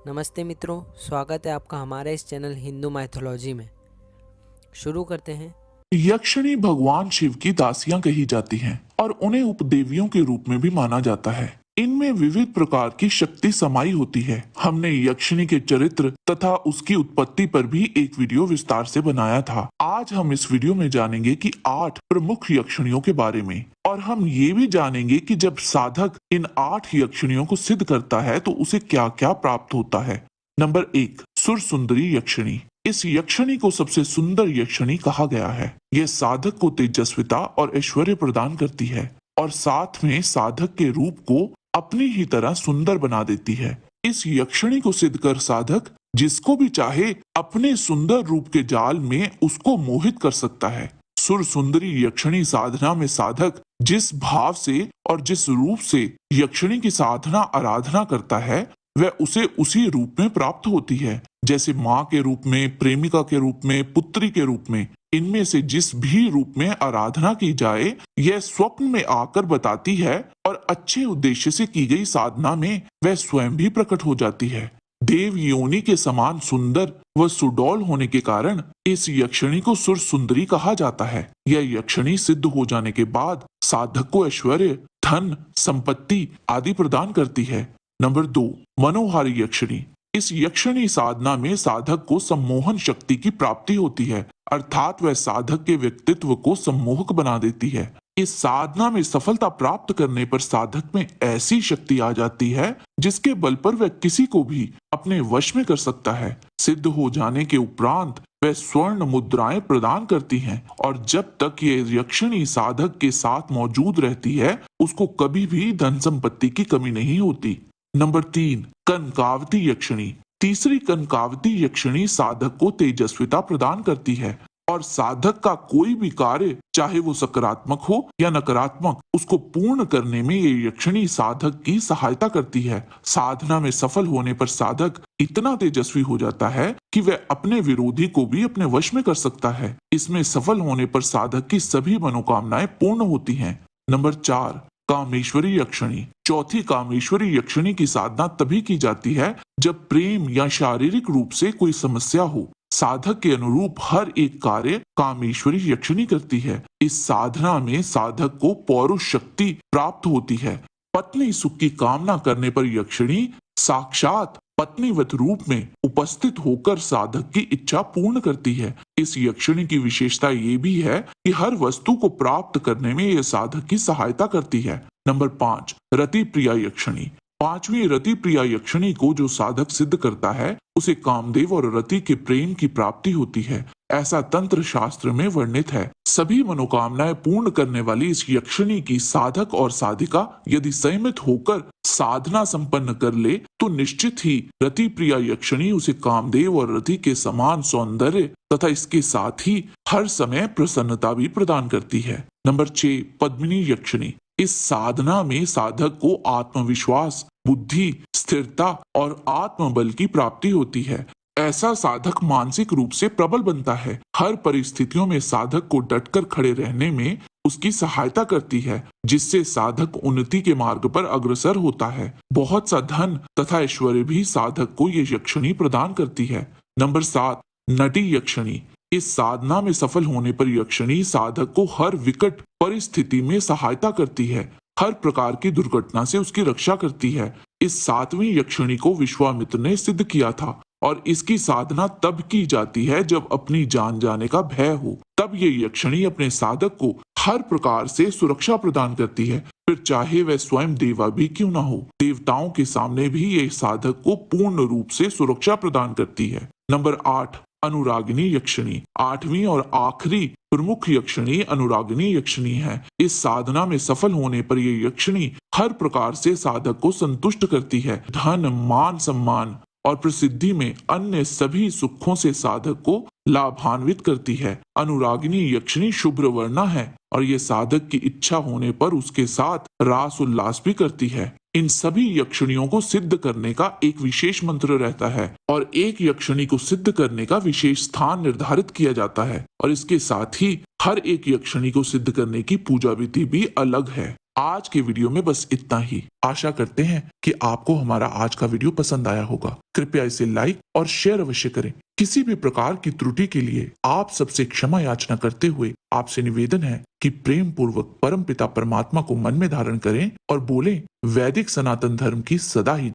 नमस्ते मित्रों, स्वागत है आपका हमारे इस चैनल हिंदू माइथोलॉजी में। शुरू करते हैं। यक्षिणी भगवान शिव की दासियां कही जाती हैं और उन्हें उपदेवियों के रूप में भी माना जाता है। इनमें विविध प्रकार की शक्ति समाई होती है। हमने यक्षिणी के चरित्र तथा उसकी उत्पत्ति पर भी एक वीडियो विस्तार से बनाया था। आज हम इस वीडियो में जानेंगे कि 8 प्रमुख यक्षिणियों के बारे में, और हम ये भी जानेंगे कि जब साधक इन 8 यक्षिणियों को सिद्ध करता है तो उसे क्या क्या प्राप्त होता है। नंबर 1, सुर सुंदरी यक्षिणी। इस यक्षिणी को सबसे सुंदर यक्षिणी कहा गया है। यह साधक को तेजस्विता और ऐश्वर्य प्रदान करती है और साथ में साधक के रूप को अपनी ही तरह सुंदर बना देती है। इस यक्षिणी को सिद्ध कर साधक जिसको भी चाहे अपने सुंदर रूप के जाल में उसको मोहित कर सकता है। सुर सुंदरी यक्षिणी साधना में साधक जिस भाव से और जिस रूप से यक्षिणी की साधना आराधना करता है वह उसे उसी रूप में प्राप्त होती है, जैसे माँ के रूप में, प्रेमिका के रूप में, पुत्री के रूप में। इनमें से जिस भी रूप में आराधना की जाए यह स्वप्न में आकर बताती है और अच्छे उद्देश्य से की गई साधना में वह स्वयं भी प्रकट हो जाती है। देव योनि के समान सुंदर व सुडौल होने के कारण इस यक्षिणी को सुर सुंदरी कहा जाता है। यह यक्षिणी सिद्ध हो जाने के बाद साधक को ऐश्वर्य, धन, संपत्ति आदि प्रदान करती है। नंबर 2, मनोहारी यक्षिणी। इस यक्षिणी साधना में साधक को सम्मोहन शक्ति की प्राप्ति होती है, अर्थात वह साधक के व्यक्तित्व को सम्मोहक बना देती है। इस साधना में सफलता प्राप्त करने पर साधक में ऐसी शक्ति आ जाती है जिसके बल पर वह किसी को भी अपने वश में कर सकता है। सिद्ध हो जाने के उपरांत वह स्वर्ण मुद्राएं प्रदान करती हैं और जब तक ये यक्षिणी साधक के साथ मौजूद रहती है उसको कभी भी धन संपत्ति की कमी नहीं होती। नंबर 3, कनकावती यक्षिणी। तीसरी कनकावती यक्षिणी साधक को तेजस्विता प्रदान करती है और साधक का कोई भी कार्य चाहे वो सकारात्मक हो या नकारात्मक उसको पूर्ण करने में ये यक्षिणी साधक की सहायता करती है। साधना में सफल होने पर साधक इतना तेजस्वी हो जाता है कि वह अपने विरोधी को भी अपने वश में कर सकता है। इसमें सफल होने पर साधक की सभी मनोकामनाएं पूर्ण होती हैं। नंबर 4, कामेश्वरी यक्षिणी। चौथी कामेश्वरी यक्षिणी की साधना तभी की जाती है जब प्रेम या शारीरिक रूप से कोई समस्या हो। साधक के अनुरूप हर एक कार्य कामेश्वरी यक्षिणी करती है। इस साधना में साधक को पौरुष शक्ति प्राप्त होती है। पत्नी सुख की कामना करने पर यक्षिणी साक्षात पत्नीवत रूप में उपस्थित होकर साधक की इच्छा पूर्ण करती है। इस यक्षिणी की विशेषता ये भी है कि हर वस्तु को प्राप्त करने में यह साधक की सहायता करती है। नंबर 5, रति प्रिया यक्षिणी। पांचवी रति प्रिया यक्षिणी को जो साधक सिद्ध करता है उसे कामदेव और रति के प्रेम की प्राप्ति होती है, ऐसा तंत्र शास्त्र में वर्णित है। सभी मनोकामनाएं पूर्ण करने वाली इस यक्षिणी की साधक और साधिका यदि संयमित होकर साधना संपन्न कर ले तो निश्चित ही रति प्रिया यक्षिणी उसे कामदेव और रति के समान सौंदर्य तथा इसके साथ ही हर समय प्रसन्नता भी प्रदान करती है। नंबर 6, पद्मिनी यक्षिणी। इस साधना में साधक को आत्मविश्वास, बुद्धि, स्थिरता और आत्मबल की प्राप्ति होती है। ऐसा साधक मानसिक रूप से प्रबल बनता है। हर परिस्थितियों में साधक को डटकर खड़े रहने में उसकी सहायता करती है, जिससे साधक उन्नति के मार्ग पर अग्रसर होता है। बहुत सा धन तथा ऐश्वर्य भी साधक को ये यक्षिणी प्रदान करती है। नंबर 7, नटी यक्षिणी। इस साधना में सफल होने पर यक्षिणी साधक को हर विकट परिस्थिति में सहायता करती है, हर प्रकार की दुर्घटना से उसकी रक्षा करती है। इस 7वीं यक्षिणी को विश्वामित्र ने सिद्ध किया था और इसकी साधना तब की जाती है जब अपनी जान जाने का भय हो। तब ये यक्षिणी अपने साधक को हर प्रकार से सुरक्षा प्रदान करती है, फिर चाहे वह स्वयं देवा भी क्यों ना हो। देवताओं के सामने भी ये साधक को पूर्ण रूप से सुरक्षा प्रदान करती है। नंबर 8, अनुरागिनी यक्षिणी। 8वीं और आखिरी प्रमुख यक्षिणी अनुरागिनी यक्षिणी है। इस साधना में सफल होने पर ये यक्षिणी हर प्रकार से साधक को संतुष्ट करती है। धन, मान, सम्मान और प्रसिद्धि में अन्य सभी सुखों से साधक को लाभान्वित करती है। अनुरागिनी यक्षिणी शुभ्र वर्णा है और ये साधक की इच्छा होने पर उसके साथ रास उल्लास भी करती है। इन सभी यक्षिणियों को सिद्ध करने का एक विशेष मंत्र रहता है और एक यक्षिणी को सिद्ध करने का विशेष स्थान निर्धारित किया जाता है और इसके साथ ही हर एक यक्षिणी को सिद्ध करने की पूजा विधि भी अलग है। आज के वीडियो में बस इतना ही। आशा करते हैं कि आपको हमारा आज का वीडियो पसंद आया होगा। कृपया इसे लाइक और शेयर अवश्य करें। किसी भी प्रकार की त्रुटि के लिए आप सबसे क्षमा याचना करते हुए आपसे निवेदन है कि प्रेम पूर्वक परम पिता परमात्मा को मन में धारण करें और बोलें, वैदिक सनातन धर्म की सदा ही